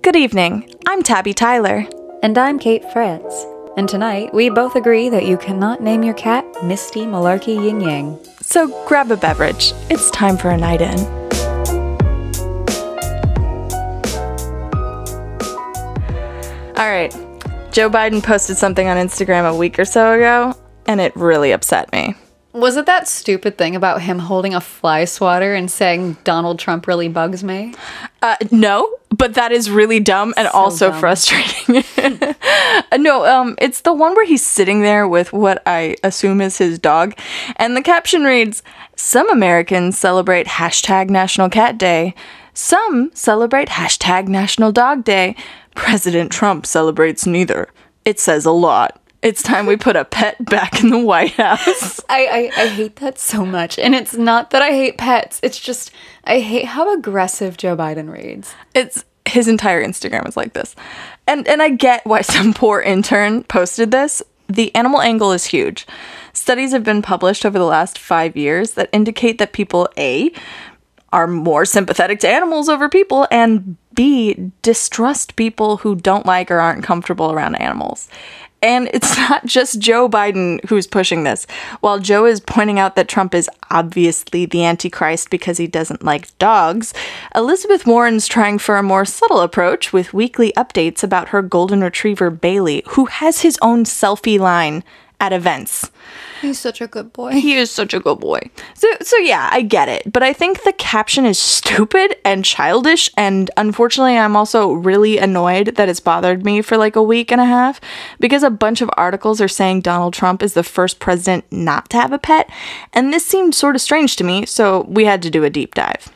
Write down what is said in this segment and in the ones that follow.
Good evening, I'm Tabby Tyler. And I'm Kate Fritz. And tonight, we both agree that you cannot name your cat Misty, Milarky, Ying. So grab a beverage, it's time for a night in. Alright, Joe Biden posted something on Instagram a week or so ago, and it really upset me. Was it that stupid thing about him holding a fly swatter and saying Donald Trump really bugs me? No, but that is really dumb and also dumb. Frustrating. No, it's the one where he's sitting there with what I assume is his dog, and the caption reads, "Some Americans celebrate hashtag National Cat Day. Some celebrate hashtag National Dog Day. President Trump celebrates neither. It says a lot. It's time we put a pet back in the White House." I hate that so much. And it's not that I hate pets. It's just, I hate how aggressive Joe Biden reads. His entire Instagram is like this. And I get why some poor intern posted this. The animal angle is huge. Studies have been published over the last 5 years that indicate that people, A, are more sympathetic to animals over people, and B, distrust people who don't like or aren't comfortable around animals. And it's not just Joe Biden who's pushing this. While Joe is pointing out that Trump is obviously the Antichrist because he doesn't like dogs, Elizabeth Warren's trying for a more subtle approach with weekly updates about her golden retriever Bailey, who has his own selfie line at events. He's such a good boy. He is such a good boy. So yeah, I get it. But I think the caption is stupid and childish. And unfortunately, I'm also really annoyed that it's bothered me for like a week and a half. Because a bunch of articles are saying Donald Trump is the first president not to have a pet. And this seemed sort of strange to me. So we had to do a deep dive.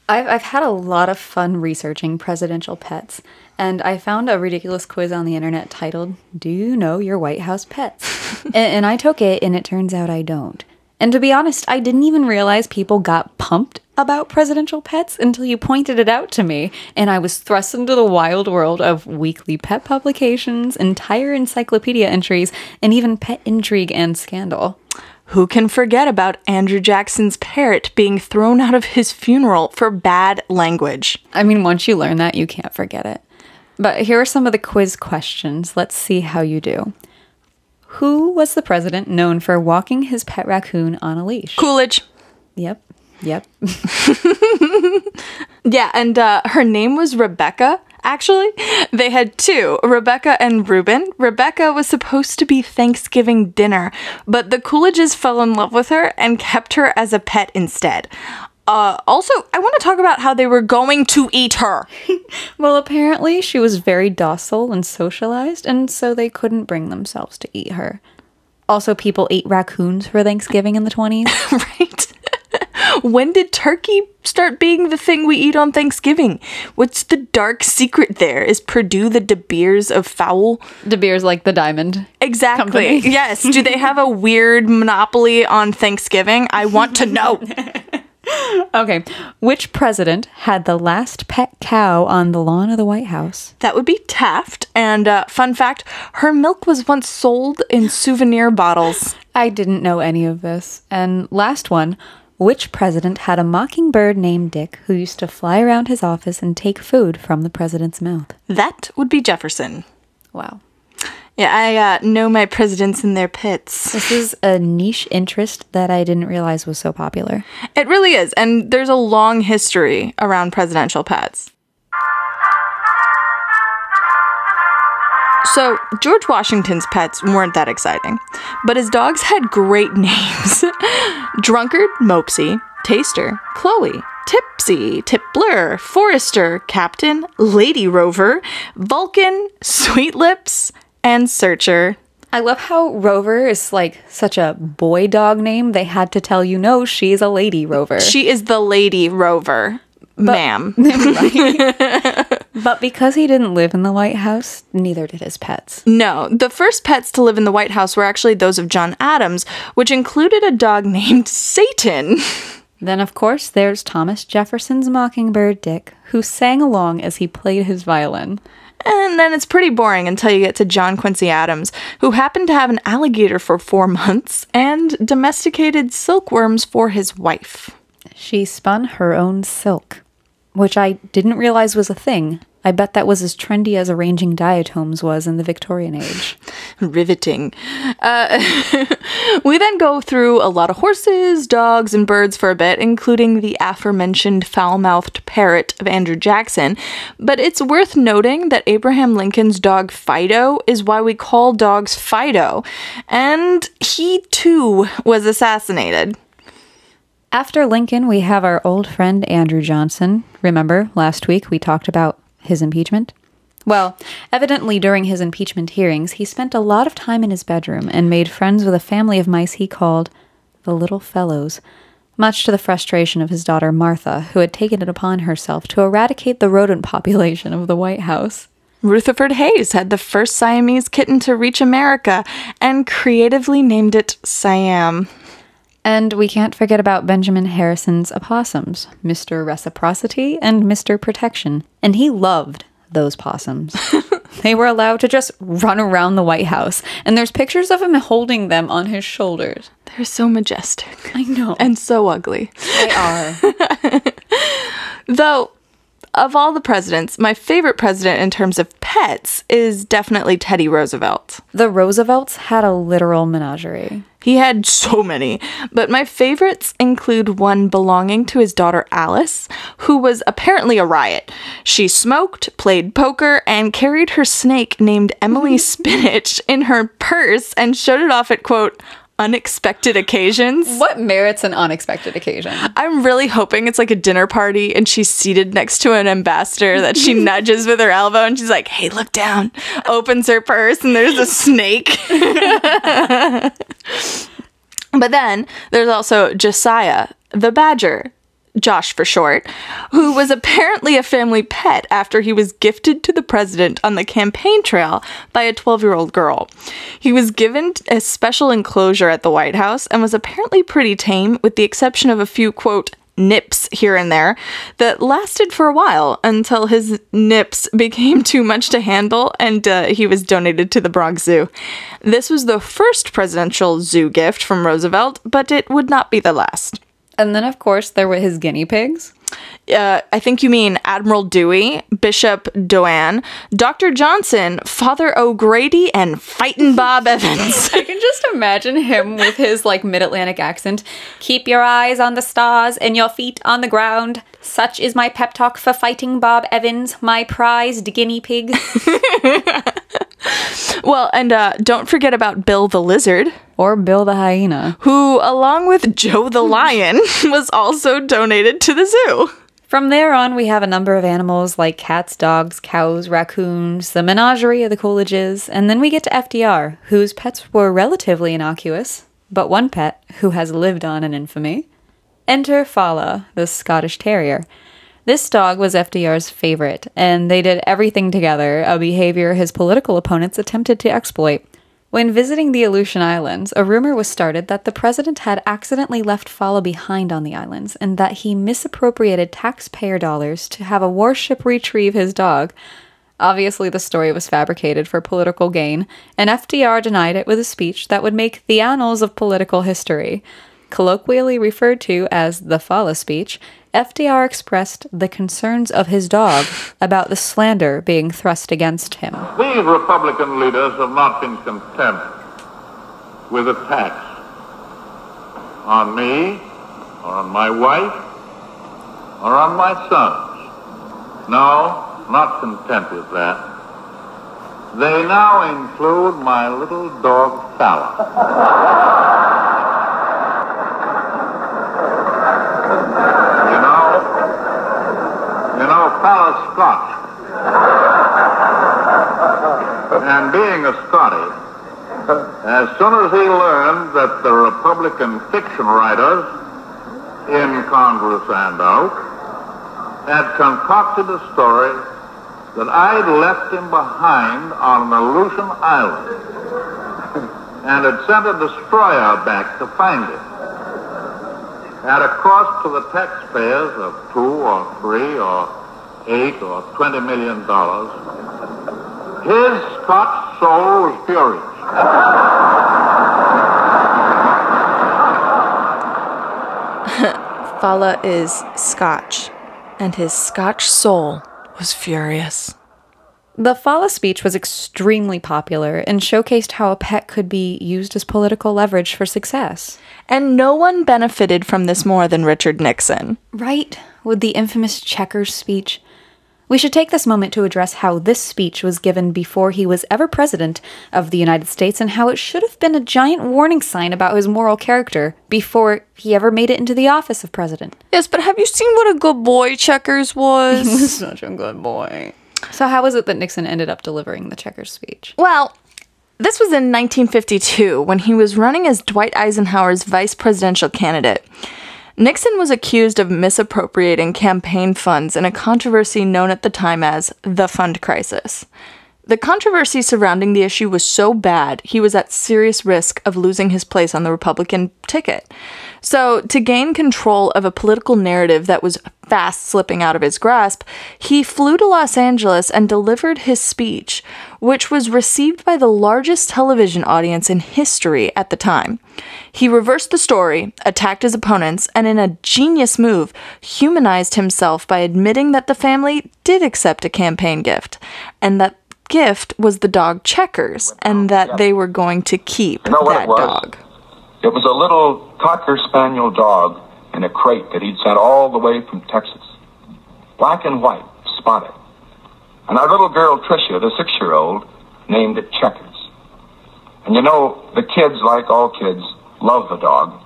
I've had a lot of fun researching presidential pets, and I found a ridiculous quiz on the internet titled, "Do you know your White House pets?" and I took it, and it turns out I don't. And to be honest, I didn't even realize people got pumped about presidential pets until you pointed it out to me, and I was thrust into the wild world of weekly pet publications, entire encyclopedia entries, and even pet intrigue and scandal. Who can forget about Andrew Jackson's parrot being thrown out of his funeral for bad language? I mean, once you learn that, you can't forget it. But here are some of the quiz questions. Let's see how you do. Who was the president known for walking his pet raccoon on a leash? Coolidge. Yep. Yeah, and her name was Rebecca, actually. They had two, Rebecca and Reuben. Rebecca was supposed to be Thanksgiving dinner, but the Coolidges fell in love with her and kept her as a pet instead. Also, I want to talk about how they were going to eat her. Well, apparently she was very docile and socialized, and so they couldn't bring themselves to eat her. Also, people ate raccoons for Thanksgiving in the 20s. Right? When did turkey start being the thing we eat on Thanksgiving? What's the dark secret there? Is Purdue the De Beers of fowl? De Beers like the diamond. Exactly. Company. Yes. Do they have a weird monopoly on Thanksgiving? I want to know. Okay. Which president had the last pet cow on the lawn of the White House? That would be Taft. And fun fact, her milk was once sold in souvenir bottles. I didn't know any of this. And last one. Which president had a mockingbird named Dick who used to fly around his office and take food from the president's mouth? That would be Jefferson. Wow. Yeah, I know my presidents and their pets. This is a niche interest that I didn't realize was so popular. It really is, and there's a long history around presidential pets. So, George Washington's pets weren't that exciting, but his dogs had great names. Drunkard, Mopsy, Taster, Chloe, Tipsy, Tipler, Forester, Captain, Lady Rover, Vulcan, Sweet Lips, and Searcher. I love how Rover is like such a boy dog name. They had to tell you, no, she's a Lady Rover. She is the Lady Rover, ma'am. Right. But because he didn't live in the White House, neither did his pets. No, the first pets to live in the White House were actually those of John Adams, which included a dog named Satan. Then, of course, there's Thomas Jefferson's mockingbird Dick, who sang along as he played his violin. And then it's pretty boring until you get to John Quincy Adams, who happened to have an alligator for 4 months and domesticated silkworms for his wife. She spun her own silk, which I didn't realize was a thing. I bet that was as trendy as arranging diatoms was in the Victorian age. Riveting. We then go through a lot of horses, dogs, and birds for a bit, including the aforementioned foul-mouthed parrot of Andrew Jackson. But it's worth noting that Abraham Lincoln's dog Fido is why we call dogs Fido. And he, too, was assassinated. After Lincoln, we have our old friend Andrew Johnson. Remember, last week we talked about his impeachment? Well, evidently during his impeachment hearings, he spent a lot of time in his bedroom and made friends with a family of mice he called the Little Fellows, much to the frustration of his daughter Martha, who had taken it upon herself to eradicate the rodent population of the White House. Rutherford Hayes had the first Siamese kitten to reach America and creatively named it Siam. And we can't forget about Benjamin Harrison's opossums, Mr. Reciprocity and Mr. Protection. And he loved those possums. They were allowed to just run around the White House, and there's pictures of him holding them on his shoulders. They're so majestic. I know. And so ugly. They are. Though, of all the presidents, my favorite president in terms of pets is definitely Teddy Roosevelt. The Roosevelts had a literal menagerie. He had so many, but my favorites include one belonging to his daughter Alice, who was apparently a riot. She smoked, played poker, and carried her snake named Emily Spinach in her purse and showed it off at, quote, unexpected occasions. What merits an unexpected occasion? I'm really hoping it's like a dinner party and she's seated next to an ambassador that she nudges with her elbow and she's like, hey, look down. Opens her purse and there's a snake. But then there's also Josiah the badger, Josh for short, who was apparently a family pet after he was gifted to the president on the campaign trail by a 12-year-old girl. He was given a special enclosure at the White House and was apparently pretty tame, with the exception of a few, quote, nips here and there that lasted for a while until his nips became too much to handle and he was donated to the Bronx Zoo. This was the first presidential zoo gift from Roosevelt, but it would not be the last. And then, of course, there were his guinea pigs. I think you mean Admiral Dewey, Bishop Doane, Dr. Johnson, Father O'Grady, and Fightin' Bob Evans. I can just imagine him with his, like, mid-Atlantic accent. Keep your eyes on the stars and your feet on the ground. Such is my pep talk for Fighting Bob Evans, my prized guinea pig. Well, and don't forget about Bill the Lizard. Or Bill the Hyena. Who, along with Joe the Lion, was also donated to the zoo. From there on, we have a number of animals like cats, dogs, cows, raccoons, the menagerie of the Coolidges, and then we get to FDR, whose pets were relatively innocuous, but one pet who has lived on in infamy. Enter Fala, the Scottish Terrier. This dog was FDR's favorite, and they did everything together, a behavior his political opponents attempted to exploit. When visiting the Aleutian Islands, a rumor was started that the president had accidentally left Fala behind on the islands, and that he misappropriated taxpayer dollars to have a warship retrieve his dog. Obviously, the story was fabricated for political gain, and FDR denied it with a speech that would make the annals of political history. Colloquially referred to as the Fala speech, FDR expressed the concerns of his dog about the slander being thrust against him. These Republican leaders have not been content with attacks on me, or on my wife, or on my sons. No, not content with that. They now include my little dog, Fala. Fala's Scotch. And being a Scottie, as soon as he learned that the Republican fiction writers in Congress and out had concocted a story that I'd left him behind on an Aleutian island and had sent a destroyer back to find him, at a cost to the taxpayers of $2 or $3 or $8 or $20 million, his Scotch soul was furious. Fala is Scotch, and his Scotch soul was furious. The Fala speech was extremely popular and showcased how a pet could be used as political leverage for success. And no one benefited from this more than Richard Nixon. Right, with the infamous Checkers speech. We should take this moment to address how this speech was given before he was ever president of the United States and how it should have been a giant warning sign about his moral character before he ever made it into the office of president. Yes, but have you seen what a good boy Checkers was? He was such a good boy. So how was it that Nixon ended up delivering the Checkers speech? Well, this was in 1952 when he was running as Dwight Eisenhower's vice presidential candidate. Nixon was accused of misappropriating campaign funds in a controversy known at the time as the fund crisis. The controversy surrounding the issue was so bad, he was at serious risk of losing his place on the Republican ticket. So, to gain control of a political narrative that was fast slipping out of his grasp, he flew to Los Angeles and delivered his speech, which was received by the largest television audience in history at the time. He reversed the story, attacked his opponents, and in a genius move, humanized himself by admitting that the family did accept a campaign gift, and that gift was the dog Checkers, and that they were going to keep that dog. It was a little Cocker Spaniel dog in a crate that he'd sent all the way from Texas. Black and white, spotted. And our little girl Tricia, the 6-year-old, named it Checkers. And you know, the kids, like all kids, love the dog.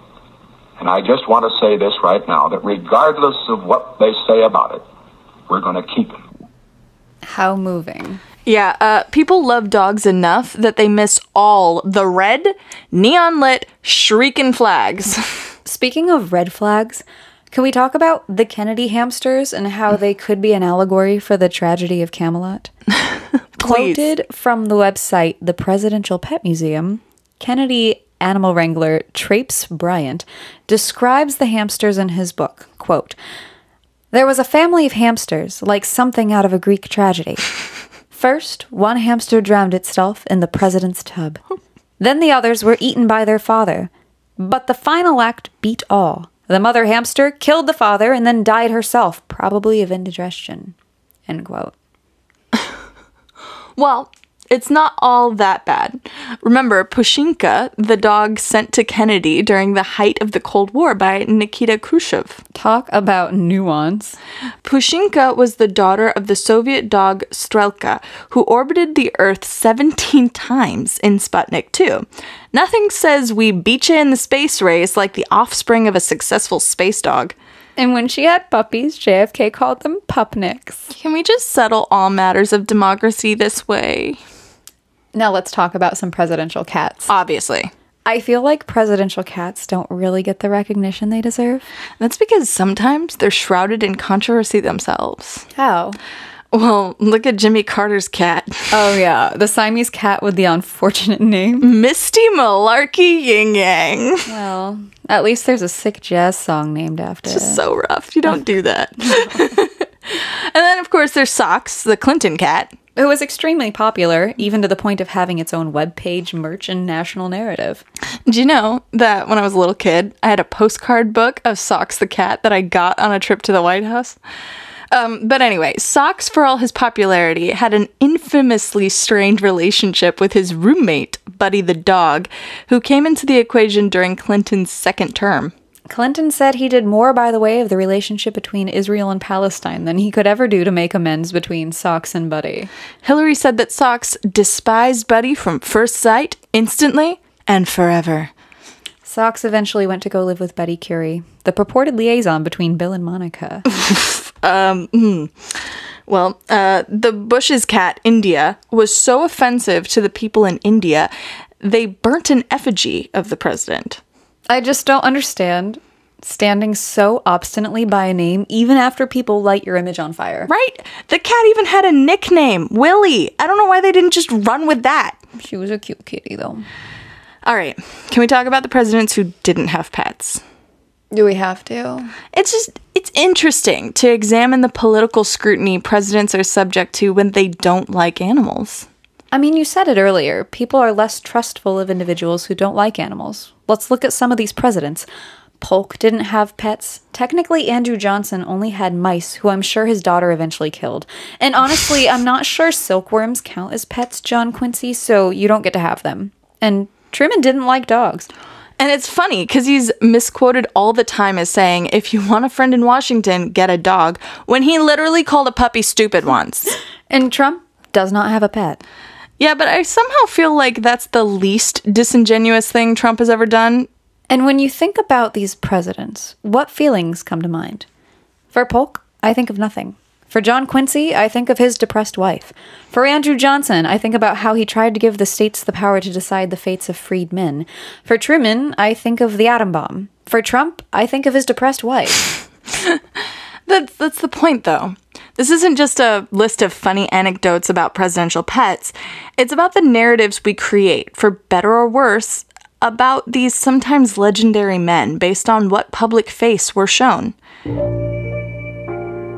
And I just want to say this right now, that regardless of what they say about it, we're going to keep him. How moving. Yeah, people love dogs enough that they miss all the red, neon-lit, shrieking flags. Speaking of red flags, can we talk about the Kennedy hamsters and how they could be an allegory for the tragedy of Camelot? Quoted from the website The Presidential Pet Museum, Kennedy animal wrangler Trapes Bryant describes the hamsters in his book, quote, "There was a family of hamsters, like something out of a Greek tragedy. First, one hamster drowned itself in the president's tub. Then the others were eaten by their father. But the final act beat all. The mother hamster killed the father and then died herself, probably of indigestion." End quote. Well, it's not all that bad. Remember, Pushinka, the dog sent to Kennedy during the height of the Cold War by Nikita Khrushchev. Talk about nuance. Pushinka was the daughter of the Soviet dog Strelka, who orbited the Earth 17 times in Sputnik 2. Nothing says we beat you in the space race like the offspring of a successful space dog. And when she had puppies, JFK called them pupniks. Can we just settle all matters of democracy this way? Now let's talk about some presidential cats. Obviously. I feel like presidential cats don't really get the recognition they deserve. That's because sometimes they're shrouded in controversy themselves. How? Well, look at Jimmy Carter's cat. Oh yeah, the Siamese cat with the unfortunate name. Misty, Milarky, Ying Yang. Well, at least there's a sick jazz song named after it. It's just so rough. You don't do that. And then, of course, there's Socks, the Clinton cat. It was extremely popular, even to the point of having its own webpage, merch, and national narrative. Do you know that when I was a little kid, I had a postcard book of Socks the cat that I got on a trip to the White House? But anyway, Socks, for all his popularity, had an infamously strained relationship with his roommate, Buddy the dog, who came into the equation during Clinton's second term. Clinton said he did more by the way of the relationship between Israel and Palestine than he could ever do to make amends between Socks and Buddy. Hillary said that Socks despised Buddy from first sight, instantly, and forever. Socks eventually went to go live with Betty Curie, the purported liaison between Bill and Monica. Well, the Bush's cat, India, was so offensive to the people in India, they burnt an effigy of the president. I just don't understand standing so obstinately by a name even after people light your image on fire. Right? The cat even had a nickname, Willie. I don't know why they didn't just run with that. She was a cute kitty, though. All right. Can we talk about the presidents who didn't have pets? Do we have to? It's interesting to examine the political scrutiny presidents are subject to when they don't like animals. I mean, you said it earlier. People are less trustful of individuals who don't like animals. Let's look at some of these presidents. Polk didn't have pets, technically Andrew Johnson only had mice, who I'm sure his daughter eventually killed. And honestly, I'm not sure silkworms count as pets, John Quincy, so you don't get to have them. And Truman didn't like dogs. And it's funny because he's misquoted all the time as saying, if you want a friend in Washington, get a dog, when he literally called a puppy stupid once. And Trump does not have a pet. Yeah, but I somehow feel like that's the least disingenuous thing Trump has ever done. And when you think about these presidents, what feelings come to mind? For Polk, I think of nothing. For John Quincy, I think of his depressed wife. For Andrew Johnson, I think about how he tried to give the states the power to decide the fates of freed men. For Truman, I think of the atom bomb. For Trump, I think of his depressed wife. That's the point, though. This isn't just a list of funny anecdotes about presidential pets. It's about the narratives we create, for better or worse, about these sometimes legendary men based on what public face we're shown.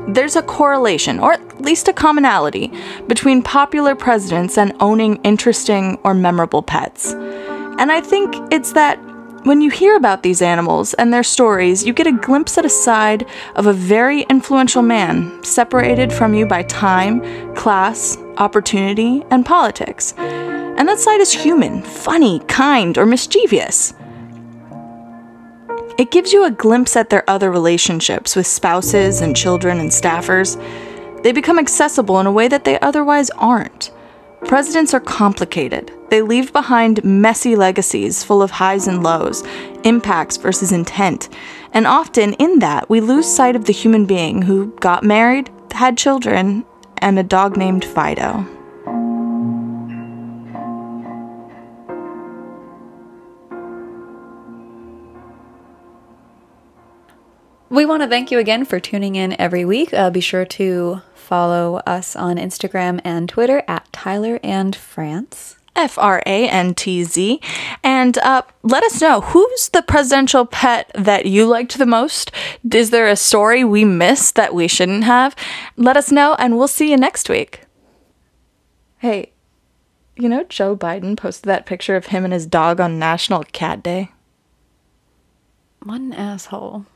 There's a correlation, or at least a commonality, between popular presidents and owning interesting or memorable pets. And I think it's that when you hear about these animals and their stories, you get a glimpse at a side of a very influential man, separated from you by time, class, opportunity, and politics. And that side is human, funny, kind, or mischievous. It gives you a glimpse at their other relationships with spouses and children and staffers. They become accessible in a way that they otherwise aren't. Presidents are complicated. They leave behind messy legacies full of highs and lows, impacts versus intent. And often in that, we lose sight of the human being who got married, had children, and a dog named Fido. We want to thank you again for tuning in every week. Be sure to follow us on Instagram and Twitter at Tyler and France. FRANTZ. And let us know, who's the presidential pet that you liked the most? Is there a story we missed that we shouldn't have? Let us know, and we'll see you next week. Hey, you know Joe Biden posted that picture of him and his dog on National Cat Day? What an asshole.